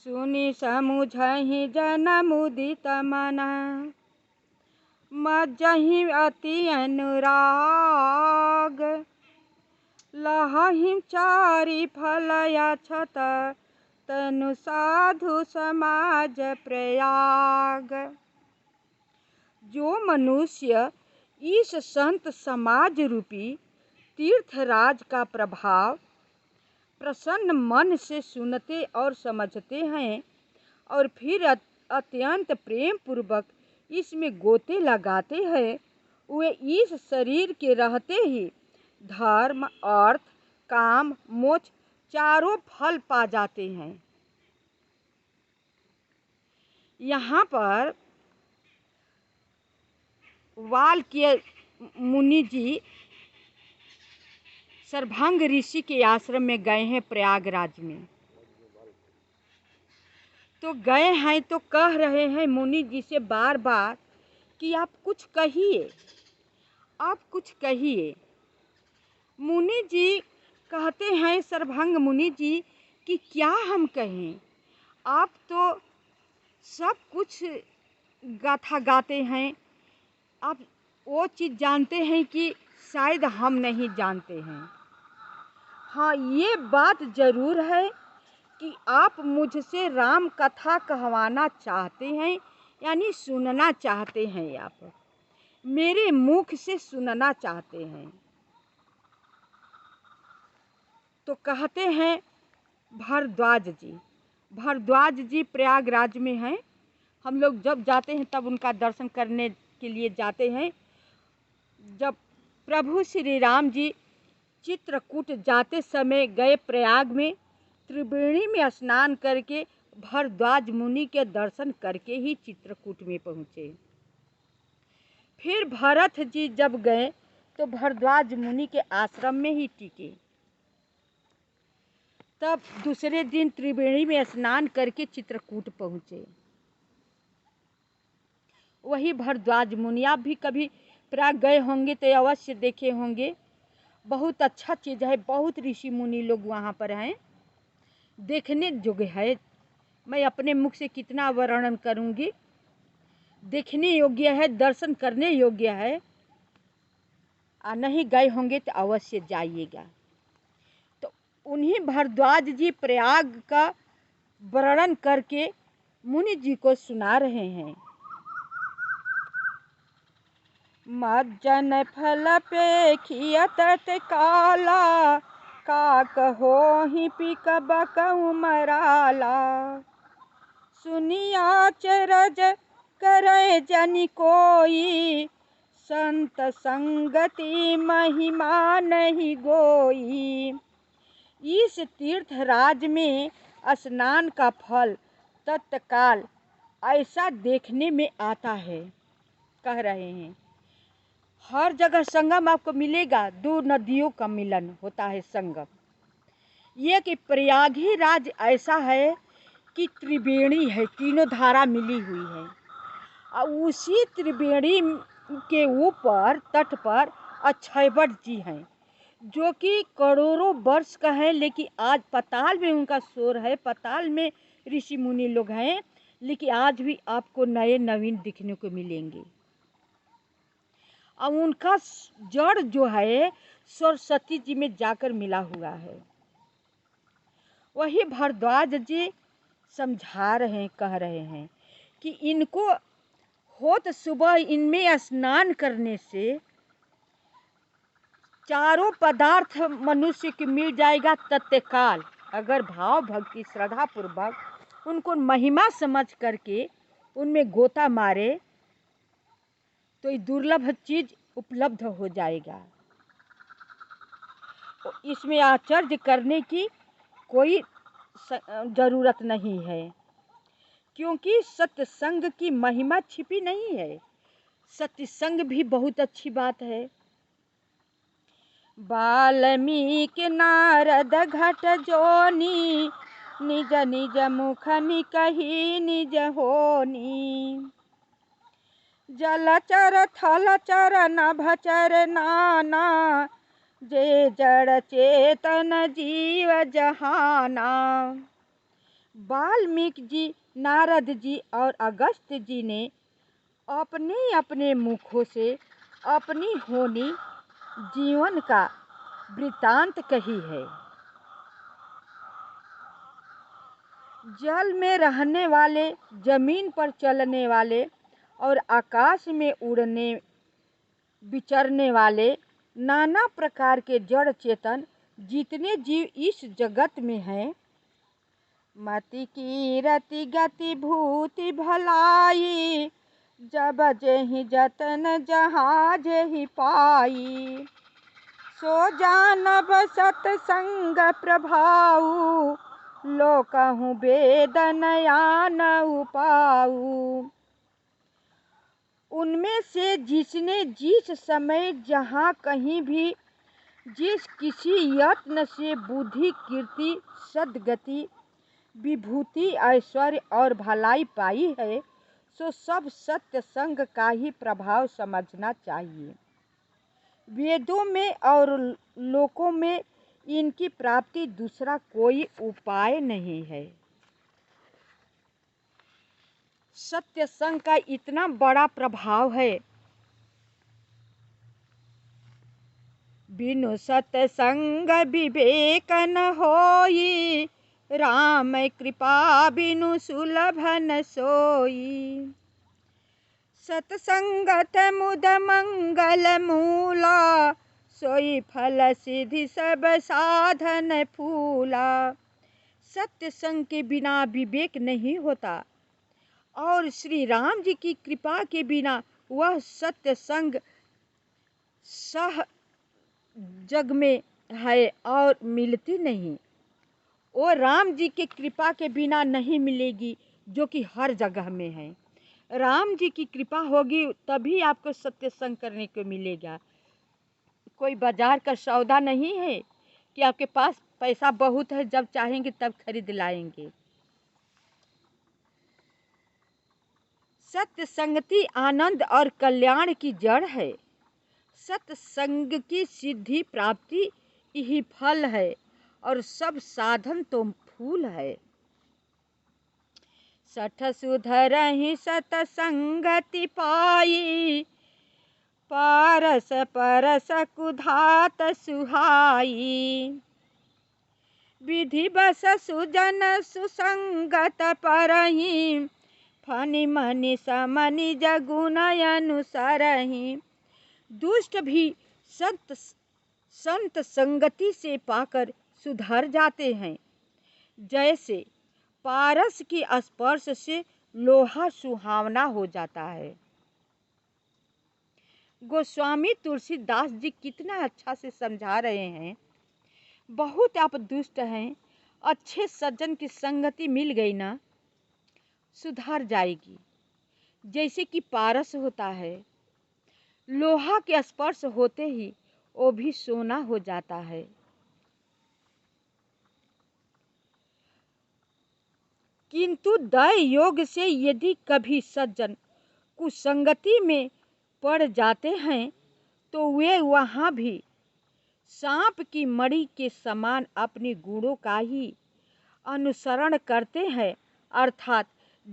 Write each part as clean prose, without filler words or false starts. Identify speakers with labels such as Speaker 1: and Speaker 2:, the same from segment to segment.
Speaker 1: सुनि समुझहि जन मुदित मना, मज्जहि अति अनुराग। लहहि चारि फल अक्षत, तनु साधु समाज प्रयाग। जो मनुष्य इस संत समाज रूपी तीर्थराज का प्रभाव प्रसन्न मन से सुनते और समझते हैं और फिर अत्यंत प्रेम पूर्वक इसमें गोते लगाते हैं, वे इस शरीर के रहते ही धर्म, अर्थ, काम, मोक्ष चारों फल पा जाते हैं। यहाँ पर वाल्मीकि मुनि जी सर्वांग ऋषि के आश्रम में गए हैं प्रयागराज में। तो गए हैं तो कह रहे हैं मुनि जी से बार बार कि आप कुछ कहिए, आप कुछ कहिए। मुनि जी कहते हैं, सर्वांग मुनि जी, कि क्या हम कहें, आप तो सब कुछ गाथा गाते हैं, आप वो चीज़ जानते हैं कि शायद हम नहीं जानते हैं। हाँ, ये बात ज़रूर है कि आप मुझसे राम कथा कहवाना चाहते हैं, यानी सुनना चाहते हैं, आप मेरे मुख से सुनना चाहते हैं। तो कहते हैं भारद्वाज जी प्रयागराज में हैं। हम लोग जब जाते हैं तब उनका दर्शन करने के लिए जाते हैं। जब प्रभु श्री राम जी चित्रकूट जाते समय गए प्रयाग में, त्रिवेणी में स्नान करके भारद्वाज मुनि के दर्शन करके ही चित्रकूट में पहुँचे। फिर भरत जी जब गए तो भारद्वाज मुनि के आश्रम में ही टिके। तब दूसरे दिन त्रिवेणी में स्नान करके चित्रकूट पहुँचे। वही भारद्वाज मुनि, आप भी कभी प्रयाग गए होंगे तो अवश्य देखे होंगे। बहुत अच्छा चीज़ है, बहुत ऋषि मुनि लोग वहाँ पर हैं, देखने योग्य है। मैं अपने मुख से कितना वर्णन करूँगी। देखने योग्य है, दर्शन करने योग्य है। नहीं गए होंगे तो अवश्य जाइएगा। तो उन्हीं भारद्वाज जी प्रयाग का वर्णन करके मुनि जी को सुना रहे हैं। मज्जन फल पेखिय तत्काला, का कहोहि पिकबक उमराला। सुनिया अचरज करे जनि कोई, संत संगति महिमा नहीं गोई। इस तीर्थराज में स्नान का फल तत्काल ऐसा देखने में आता है, कह रहे हैं। हर जगह संगम आपको मिलेगा, दो नदियों का मिलन होता है संगम। ये कि प्रयाग ही राज ऐसा है कि त्रिवेणी है, तीनों धारा मिली हुई है। और उसी त्रिवेणी के ऊपर तट पर अक्षयवट जी हैं, जो कि करोड़ों वर्ष का है, लेकिन आज पाताल में उनका शोर है। पाताल में ऋषि मुनि लोग हैं, लेकिन आज भी आपको नए नवीन दिखने को मिलेंगे। और उनका जड़ जो है सरस्वती जी में जाकर मिला हुआ है। वही भारद्वाज जी समझा रहे हैं, कह रहे हैं कि इनको होत सुबह इनमें स्नान करने से चारों पदार्थ मनुष्य को मिल जाएगा तत्काल। अगर भाव भक्ति श्रद्धा पूर्वक उनको महिमा समझ करके उनमें गोता मारे तो ये दुर्लभ चीज उपलब्ध हो जाएगा। तो इसमें आश्चर्य करने की कोई जरूरत नहीं है, क्योंकि सत्संग की महिमा छिपी नहीं है। सत्संग भी बहुत अच्छी बात है। वाल्मीकि नारद घट जोनी, निज निज मुख निकहि निज होनी। जलचर थलचर नभचर नाना, जे जड़ चेतन जीव जहाना। वाल्मीकि जी, नारद जी और अगस्त जी ने अपने अपने मुखों से अपनी होनी जीवन का वृतांत कही है। जल में रहने वाले, जमीन पर चलने वाले और आकाश में उड़ने विचरने वाले नाना प्रकार के जड़ चेतन जितने जीव इस जगत में हैं, मति की रति गति भूति भलाई, जब जेहि जतन जहाँ जेहि पाई, सो जानब सतसंग प्रभाऊ, लोकहु वेदनया न उपाऊ। उनमें से जिसने जिस समय जहाँ कहीं भी जिस किसी यत्न से बुद्धि कीर्ति सद्गति विभूति ऐश्वर्य और भलाई पाई है, सो सब सत्य संग का ही प्रभाव समझना चाहिए। वेदों में और लोकों में इनकी प्राप्ति दूसरा कोई उपाय नहीं है। सत्य संग का इतना बड़ा प्रभाव है। बिनु सत्संग विवेक न होई, राम कृपा बिनु सुलभ न सोई। सत्संगत मुद मंगल मूला, सोई फल सिद्धि सब साधन फूला। सत्य संग के बिना विवेक नहीं होता और श्री राम जी की कृपा के बिना वह सत्य संग सह जग में है और मिलती नहीं। वो राम जी की कृपा के बिना नहीं मिलेगी जो कि हर जगह में है। राम जी की कृपा होगी तभी आपको सत्य संग करने को मिलेगा। कोई बाजार का सौदा नहीं है कि आपके पास पैसा बहुत है, जब चाहेंगे तब खरीद लाएंगे। सत्य संगति आनंद और कल्याण की जड़ है। सत्संग की सिद्धि प्राप्ति यही फल है और सब साधन तो फूल है। सठ सुधरहि सतसंगति पाई, पारस परस कुधात सुहाई। विधि बस सुजन सुसंगत परहि, फनि मनि समनि जगुन अनुसरहि। दुष्ट भी संत संगति से पाकर सुधर जाते हैं, जैसे पारस की स्पर्श से लोहा सुहावना हो जाता है। गोस्वामी तुलसीदास जी कितना अच्छा से समझा रहे हैं। बहुत आप दुष्ट हैं, अच्छे सज्जन की संगति मिल गई ना, सुधर जाएगी। जैसे कि पारस होता है, लोहा के स्पर्श होते ही वो भी सोना हो जाता है। किंतु दय योग से यदि कभी सज्जन कुसंगति में पड़ जाते हैं तो वे वहाँ भी सांप की मणि के समान अपने गुणों का ही अनुसरण करते हैं। अर्थात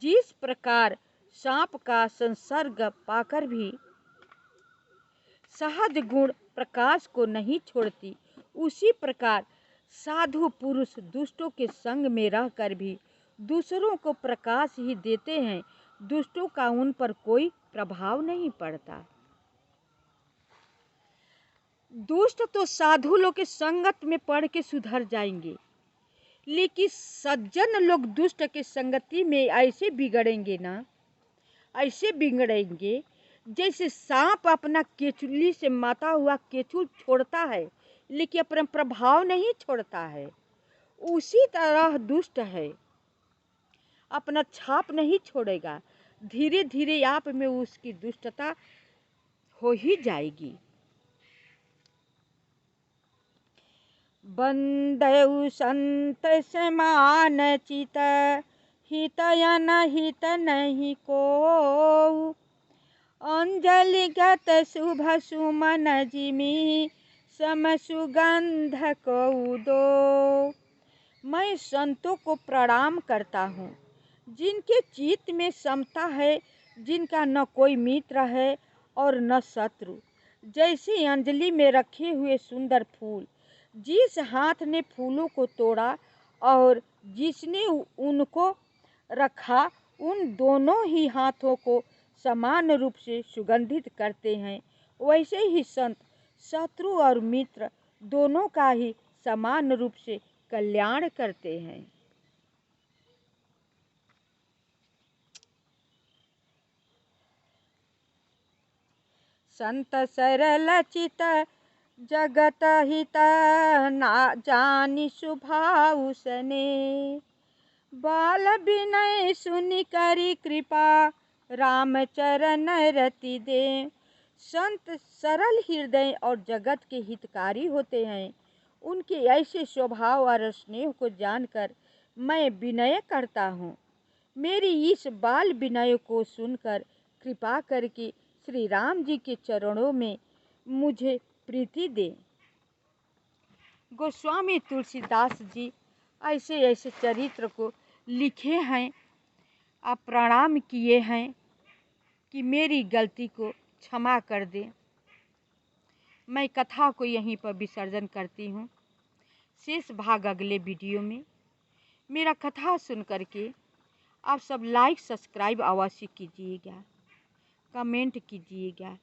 Speaker 1: जिस प्रकार सांप का संसर्ग पाकर भी सहज गुण प्रकाश को नहीं छोड़ती, उसी प्रकार साधु पुरुष दुष्टों के संग में रहकर भी दूसरों को प्रकाश ही देते हैं। दुष्टों का उन पर कोई प्रभाव नहीं पड़ता। दुष्ट तो साधु लोग के संगत में पड़ के सुधर जाएंगे, लेकिन सज्जन लोग दुष्ट के संगति में ऐसे बिगड़ेंगे ना, ऐसे बिगड़ेंगे जैसे सांप अपना केचुली से माता हुआ केचुल छोड़ता है लेकिन अपना प्रभाव नहीं छोड़ता है, उसी तरह दुष्ट है, अपना छाप नहीं छोड़ेगा। धीरे धीरे आप में उसकी दुष्टता हो ही जाएगी। बंदउ संत समान चित, हितयन हित नहीं को। अंजलिगत शुभ सुमन जिमि, सम सुगंध को दो। मैं मैं संतों को प्रणाम करता हूँ, जिनके चित्त में समता है, जिनका न कोई मित्र है और न शत्रु। जैसे अंजलि में रखे हुए सुंदर फूल, जिस हाथ ने फूलों को तोड़ा और जिसने उनको रखा, उन दोनों ही हाथों को समान रूप से सुगंधित करते हैं, वैसे ही संत शत्रु और मित्र दोनों का ही समान रूप से कल्याण करते हैं। संत सरल चित जगत हित ना जानि स्वभाव सने, बाल विनय सुनि करी कृपा राम चरण रति दे। संत सरल हृदय और जगत के हितकारी होते हैं। उनके ऐसे स्वभाव और स्नेह को जानकर मैं विनय करता हूँ। मेरी इस बाल विनय को सुनकर कृपा करके श्री राम जी के चरणों में मुझे प्रीति दे। गोस्वामी तुलसीदास जी ऐसे ऐसे चरित्र को लिखे हैं, आप प्रणाम किए हैं कि मेरी गलती को क्षमा कर दें। मैं कथा को यहीं पर विसर्जन करती हूँ। शेष भाग अगले वीडियो में। मेरा कथा सुन करके आप सब लाइक सब्सक्राइब अवश्य कीजिएगा, कमेंट कीजिएगा।